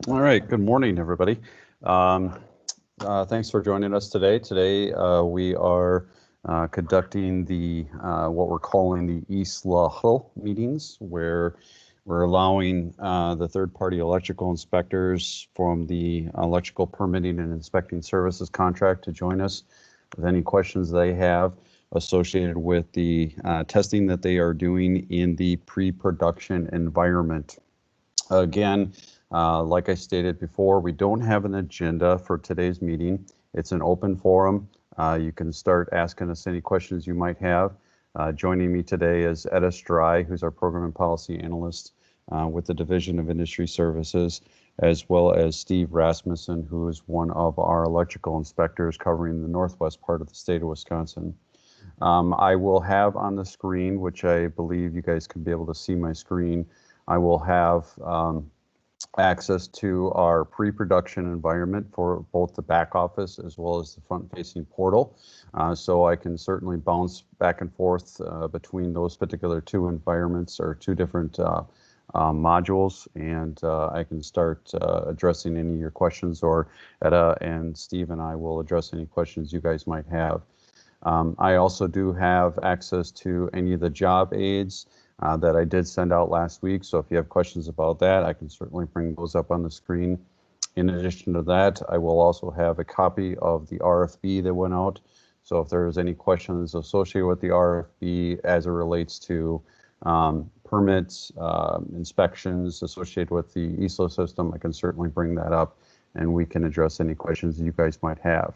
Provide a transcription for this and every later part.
All right, good morning, everybody. Thanks for joining us today. Today we are conducting the what we're calling the eSLA Huddle meetings, where we're allowing the third-party electrical inspectors from the electrical permitting and inspecting services contract to join us with any questions they have associated with the testing that they are doing in the pre-production environment. Again, like I stated before, we don't have an agenda for today's meeting. It's an open forum. You can start asking us any questions you might have. Joining me today is Etta Stry, who's our Program and Policy Analyst with the Division of Industry Services, as well as Steve Rasmussen, who is one of our electrical inspectors covering the northwest part of the state of Wisconsin. I will have on the screen, which I believe you guys can be able to see my screen, I will have access to our pre-production environment for both the back office as well as the front-facing portal. So I can certainly bounce back and forth between those particular two environments or two different modules, and I can start addressing any of your questions, or Etta and Steve and I will address any questions you guys might have. I also do have access to any of the job aids that I did send out last week. So if you have questions about that, I can certainly bring those up on the screen. In addition to that, I will also have a copy of the RFB that went out. So if there's any questions associated with the RFB as it relates to permits, inspections associated with the eSLA system, I can certainly bring that up and we can address any questions you guys might have.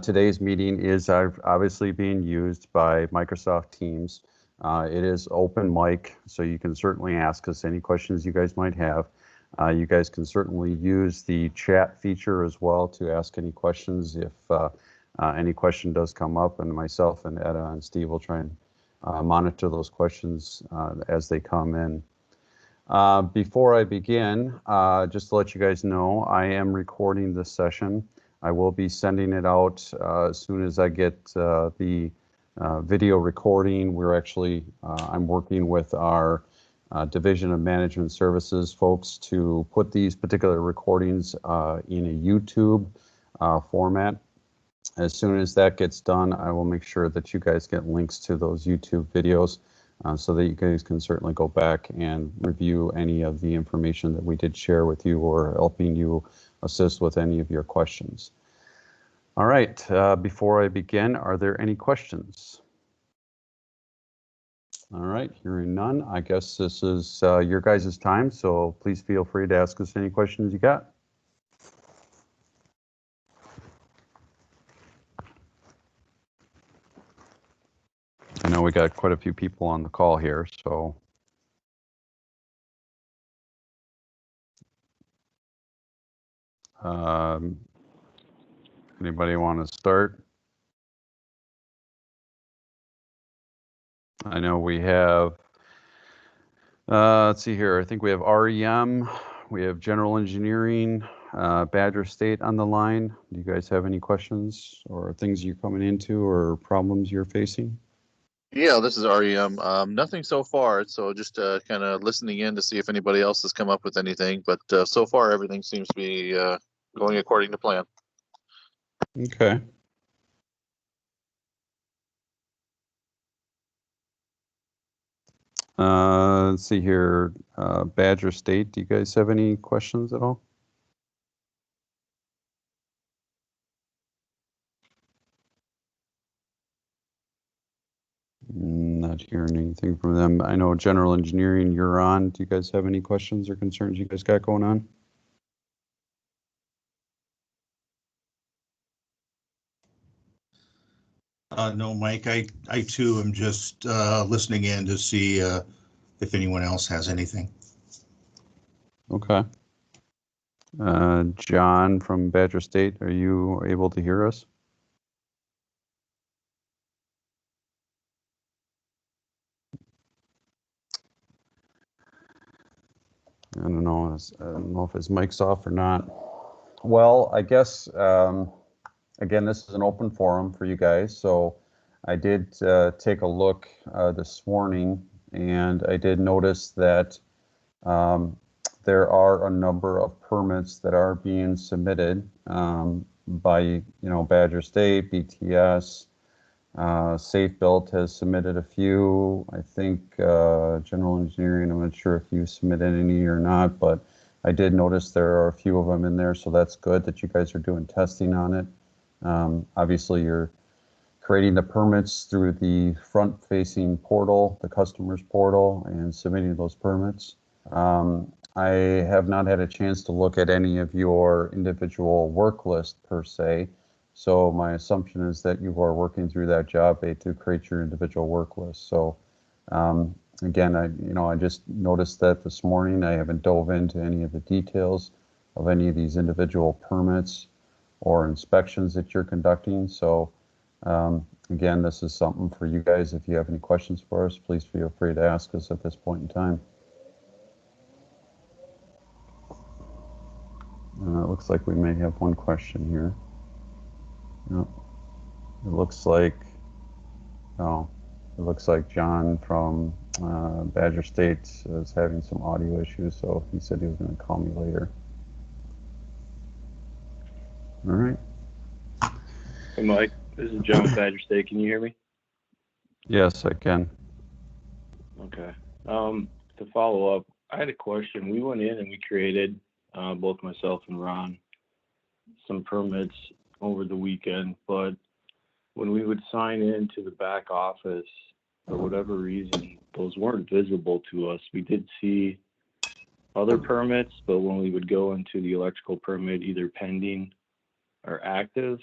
Today's meeting is obviously being used by Microsoft Teams. It is open mic, so you can certainly ask us any questions you guys might have. You guys can certainly use the chat feature as well to ask any questions if any question does come up, and myself and Etta and Steve will try and monitor those questions as they come in. Before I begin, just to let you guys know, I am recording this session. I will be sending it out as soon as I get the video recording. We're actually, I'm working with our Division of Management Services folks to put these particular recordings in a YouTube format. As soon as that gets done, I will make sure that you guys get links to those YouTube videos so that you guys can certainly go back and review any of the information that we did share with you, or helping you assist with any of your questions. All right, before I begin, are there any questions? All right, hearing none, I guess this is your guys' time, so please feel free to ask us any questions you got. I know we got quite a few people on the call here, so. Anybody want to start? I know we have, let's see here, I think we have REM, we have General Engineering, Badger State on the line. Do you guys have any questions or things you're coming into or problems you're facing? Yeah, this is REM. Nothing so far, so just kind of listening in to see if anybody else has come up with anything, but so far everything seems to be going according to plan. Okay. Let's see here, Badger State, do you guys have any questions at all? Not hearing anything from them. I know General Engineering, you're on. Do you guys have any questions or concerns you guys got going on? No, Mike, I too am just listening in to see if anyone else has anything. Okay. John from Badger State, are you able to hear us? I don't know if his mic's off or not. Well, I guess, again, this is an open forum for you guys. So I did take a look this morning, and I did notice that there are a number of permits that are being submitted by, Badger State, BTS. Safe Built has submitted a few. I think General Engineering, I'm not sure if you submitted any or not, but I did notice there are a few of them in there, so that's good that you guys are doing testing on it. Obviously, you're creating the permits through the front-facing portal, the customer's portal, and submitting those permits. I have not had a chance to look at any of your individual work list per se, so my assumption is that you are working through that job aid to create your individual work list. So again, I just noticed that this morning. I haven't dove into any of the details of any of these individual permits or inspections that you're conducting. So again, this is something for you guys. If you have any questions for us, please feel free to ask us at this point in time. It looks like we may have one question here. Yep. It looks like John from Badger State is having some audio issues, so he said he was going to call me later. All right. Hey, Mike, this is John with Badger State. Can you hear me? Yes, I can. Okay. To follow up, I had a question. We went in and we created, both myself and Ron, some permits over the weekend, but when we would sign into the back office, for whatever reason, those weren't visible to us. We did see other permits, but when we would go into the electrical permit, either pending or active,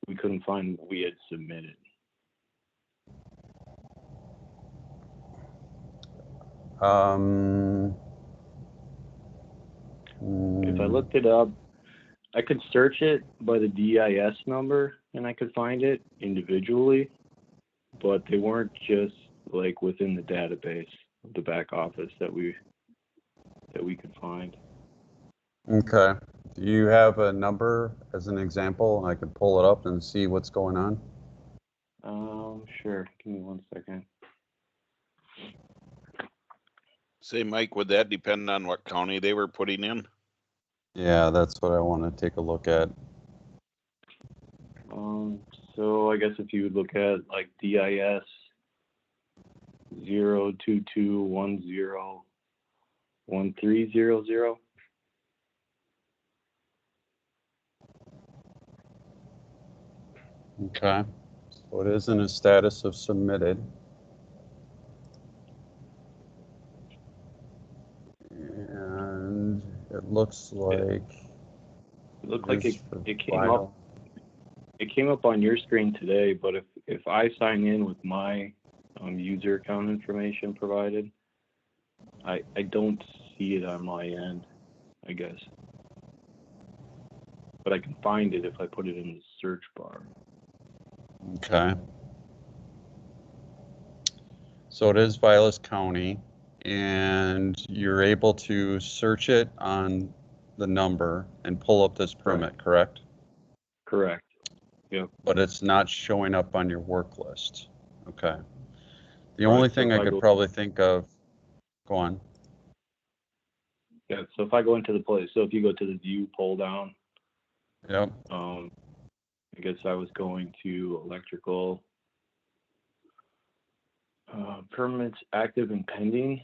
we couldn't find what we had submitted. If I looked it up, I could search it by the DIS number and I could find it individually, but they weren't just like within the database of the back office that we could find. Okay. Do you have a number as an example? I could pull it up and see what's going on. Sure. Give me 1 second. Say, Mike, would that depend on what county they were putting in? Yeah, that's what I want to take a look at. So I guess if you would look at like DIS 022101300. Okay. So it is in a status of submitted. And it looks like It looked like it came up. It came up on your screen today, but if I sign in with my user account information provided, I don't see it on my end, I guess. But I can find it if I put it in the search bar. Okay. So it is Vilas County, and you're able to search it on the number and pull up this permit, correct? Correct. Yep. But it's not showing up on your work list. Okay. The only thing I could probably think of, go on. Yeah, so if I go into the place, so if you go to the view pull down, Yep. I guess I was going to electrical permits active and pending.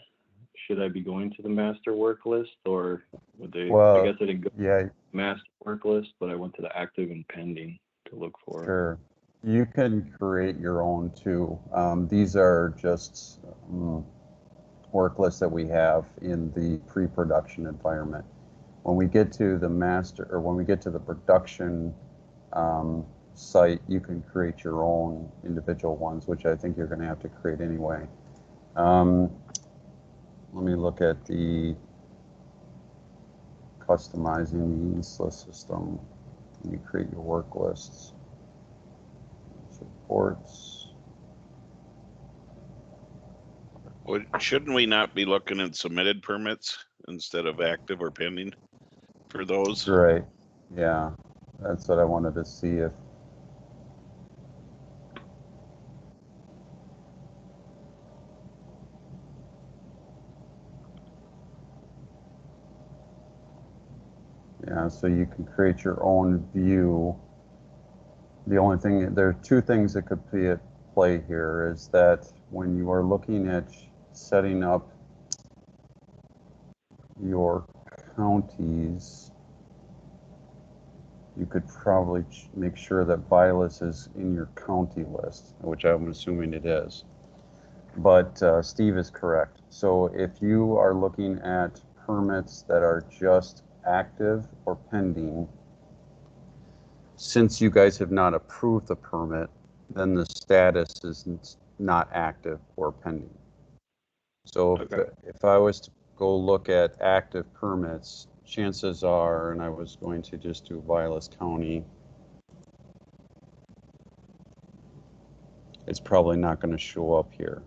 Should I be going to the master work list, or would they? Well, I guess I didn't go yeah, to the master work list, but I went to the active and pending to look for it. sure. You can create your own too. These are just work lists that we have in the pre-production environment. When we get to the master, or when we get to the production site, you can create your own individual ones, which I think you're going to have to create anyway. Let me look at the customizing the eSLA system. You create your work lists, reports. Well, shouldn't we not be looking at submitted permits instead of active or pending for those? Right. Yeah, that's what I wanted to see if. Yeah, so you can create your own view. The only thing, there are two things that could be at play here is that when you are looking at setting up your counties, you could probably make sure that Vilas is in your county list, which I'm assuming it is. But Steve is correct. So if you are looking at permits that are just active or pending, since you guys have not approved the permit, then the status is not active or pending. So Okay. if I was to go look at active permits, chances are, and I was going to just do Vilas County, it's probably not going to show up here,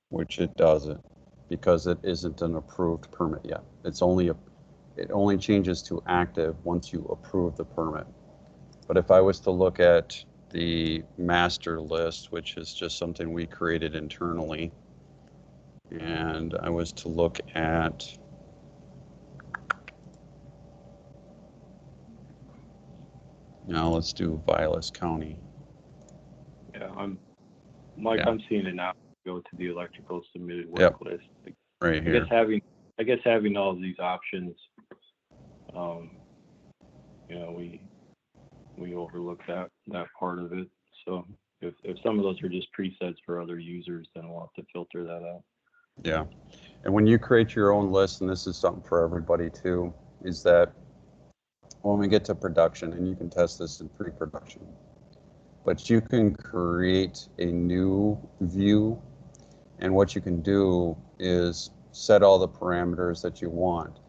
which it doesn't, because it isn't an approved permit yet. It only changes to active once you approve the permit. But if I was to look at the master list, which is just something we created internally, and I was to look at, now let's do Vilas County. Yeah, Mike, Yeah. I'm seeing it now. Go to the electrical submitted work Yep. list. Right I here. guess having all of these options, we overlook that part of it. So if some of those are just presets for other users, then we'll have to filter that out. Yeah. And when you create your own list, and this is something for everybody too, is that when we get to production, and you can test this in pre-production, but you can create a new view, and what you can do is set all the parameters that you want.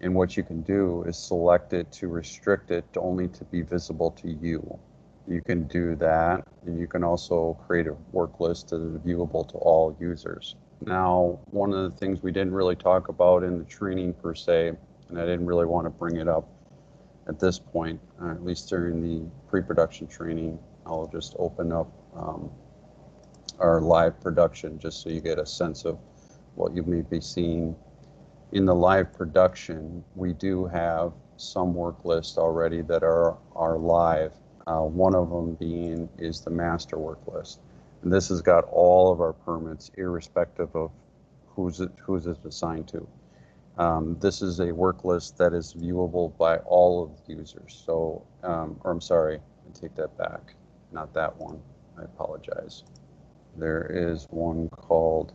And what you can do is select it to restrict it to only to be visible to you. You can do that, and you can also create a work list that is viewable to all users. Now, one of the things we didn't really talk about in the training per se, and I didn't really want to bring it up at this point, at least during the pre-production training, I'll just open up our live production just so you get a sense of what you may be seeing. In the live production, we do have some work lists already that are live. One of them is the master work list. And this has got all of our permits, irrespective of who's it's assigned to. This is a work list that is viewable by all of the users. So, or I'm sorry, I take that back. Not that one. I apologize. There is one called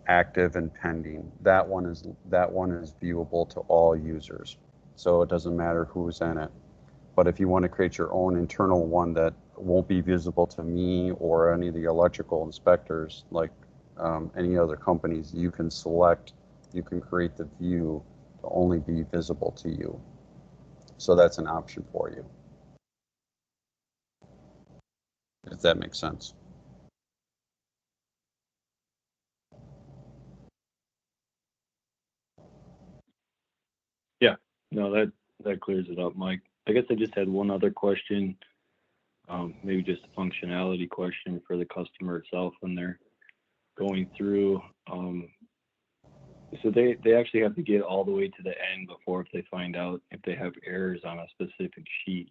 active and pending. That one is viewable to all users. So it doesn't matter who's in it. But if you want to create your own internal one that won't be visible to me or any of the electrical inspectors, like any other companies, you can create the view to only be visible to you. So that's an option for you, if that makes sense. Yeah, no, that clears it up, Mike. I guess I just had one other question, maybe just a functionality question for the customer itself when they're going through. So they actually have to get all the way to the end before if they find out if they have errors on a specific sheet.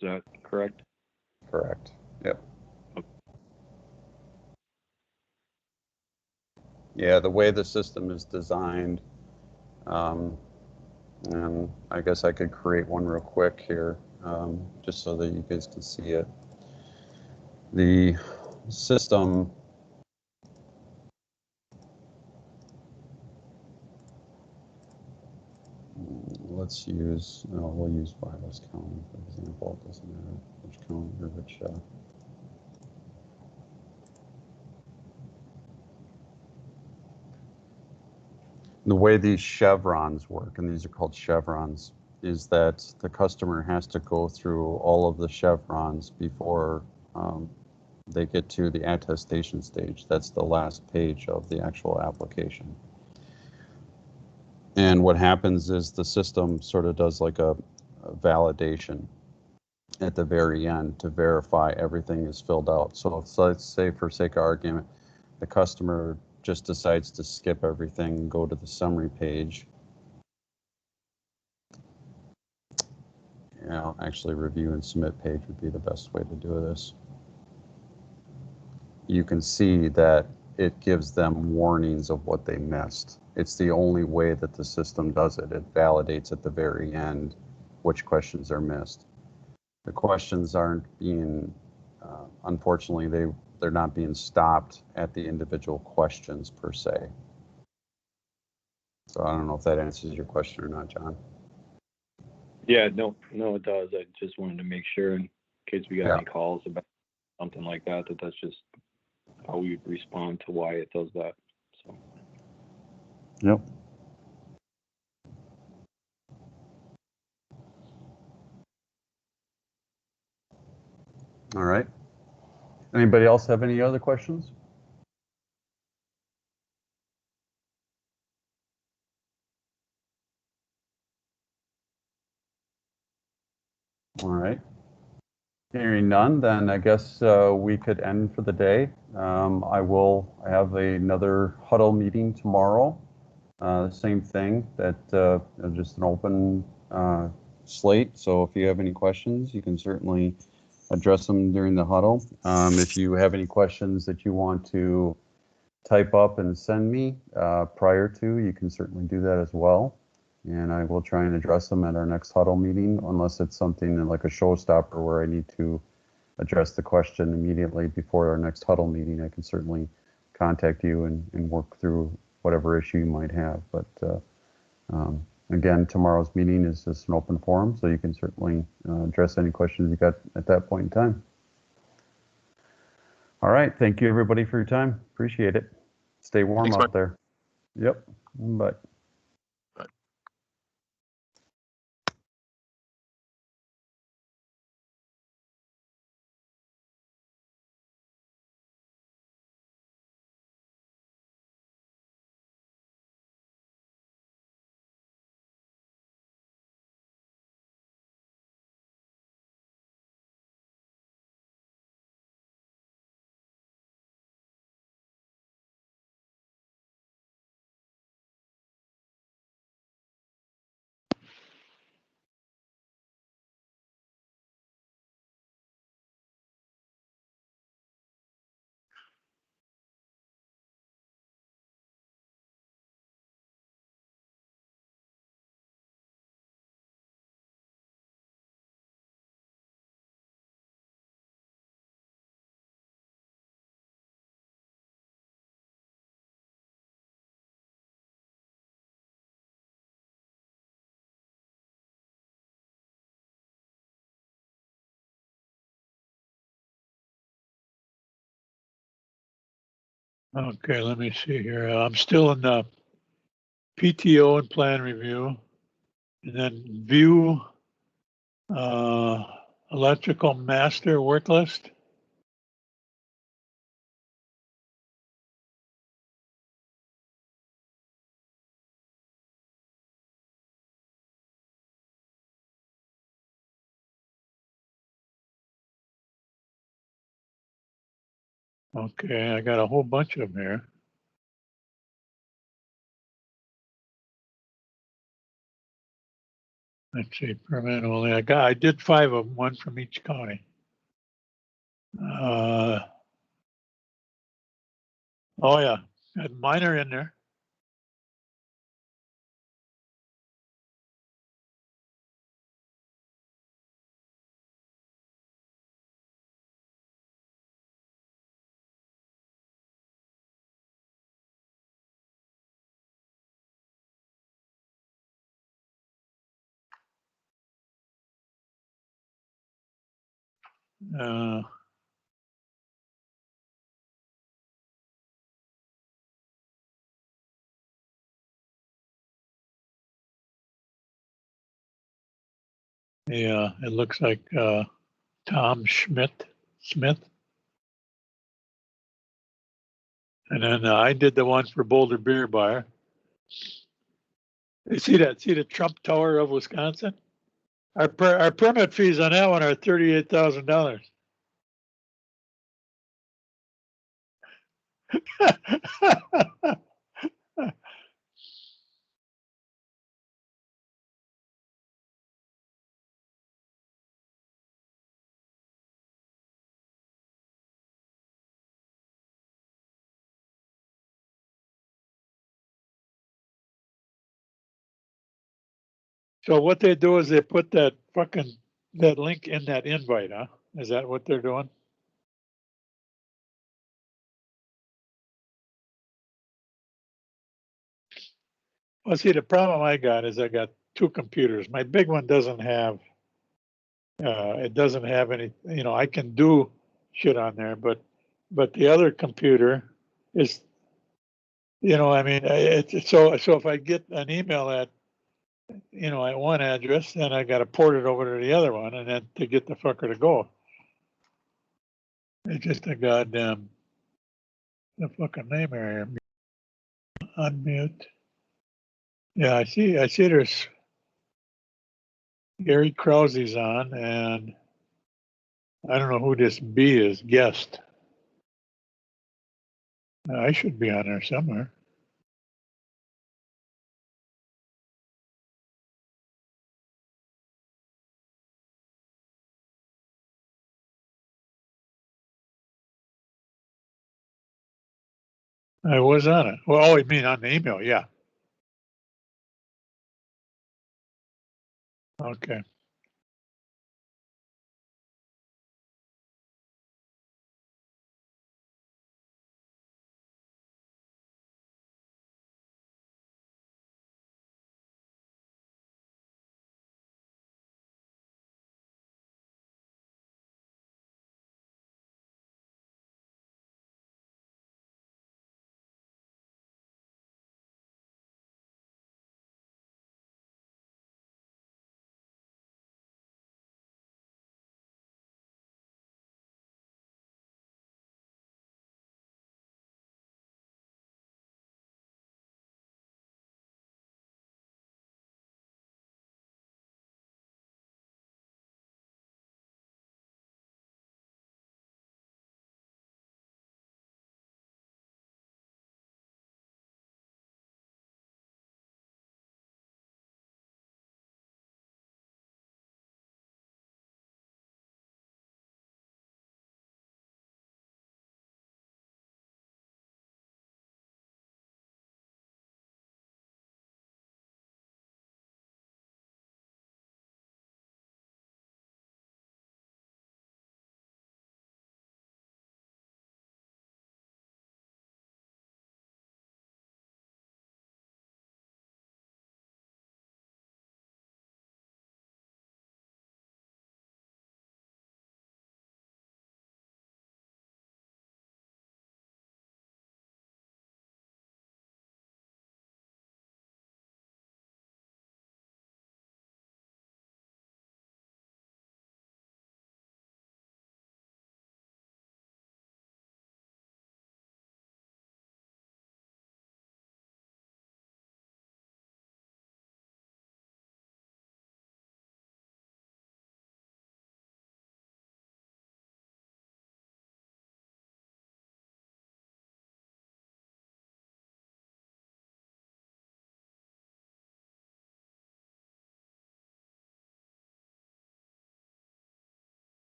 Is that correct? Correct. Yep. Yeah, the way the system is designed, and I guess I could create one real quick here, just so that you guys can see it. The system, we'll use Vilas County, for example. It doesn't matter which county or which. The way these chevrons work, and these are called chevrons, is that the customer has to go through all of the chevrons before they get to the attestation stage. That's the last page of the actual application. And what happens is the system sort of does like a validation at the very end to verify everything is filled out. So let's say, for sake of argument, the customer just decides to skip everything and go to the summary page. actually review and submit page would be the best way to do this. You can see that it gives them warnings of what they missed. It's the only way that the system does it. It validates at the very end which questions are missed. The questions aren't being, unfortunately, they're not being stopped at the individual questions per se. So I don't know if that answers your question or not, John. Yeah, no, it does. I just wanted to make sure in case we got Yeah. any calls about something like that, that's just how we respond to why it does that. So. Yep. All right. Anybody else have any other questions? All right. Hearing none, then I guess we could end for the day. I will have another Huddle meeting tomorrow. Same thing, that just an open slate. So if you have any questions, you can certainly address them during the Huddle. If you have any questions that you want to type up and send me prior to, you can certainly do that as well. And I will try and address them at our next Huddle meeting, unless it's something like a showstopper where I need to address the question immediately before our next Huddle meeting. I can certainly contact you and work through whatever issue you might have. But again, tomorrow's meeting is just an open forum, so you can certainly address any questions you got at that point in time. All right. Thank you, everybody, for your time. Appreciate it. Stay warm Thanks, out Mike. there. Yep. Bye. Okay, let me see here. I'm still in the PTO and plan review, and then view electrical master work list. Okay, I got a whole bunch of them here. Let's see, permit only. I did 5 of them, one from each county. Oh yeah, got minor in there. Yeah, it looks like Tom Smith. And then I did the one for Boulder Beer Bar. You see that? See the Trump Tower of Wisconsin? Our permit fees on that one are $38,000. So what they do is they put that link in that invite, huh? Is that what they're doing? Well, see, the problem I got is I got two computers. My big one doesn't have, it doesn't have any, I can do shit on there, but the other computer is, I mean, so if I get an email at one address, then I got to port it over to the other one, and then to get the fucker to go. It's just a goddamn, the fucking name area. Unmute. Yeah, I see there's Gary Krause's on, and I don't know who this B is, guest. I should be on there somewhere. I was on it. Well, oh, you mean on the email? Yeah. Okay.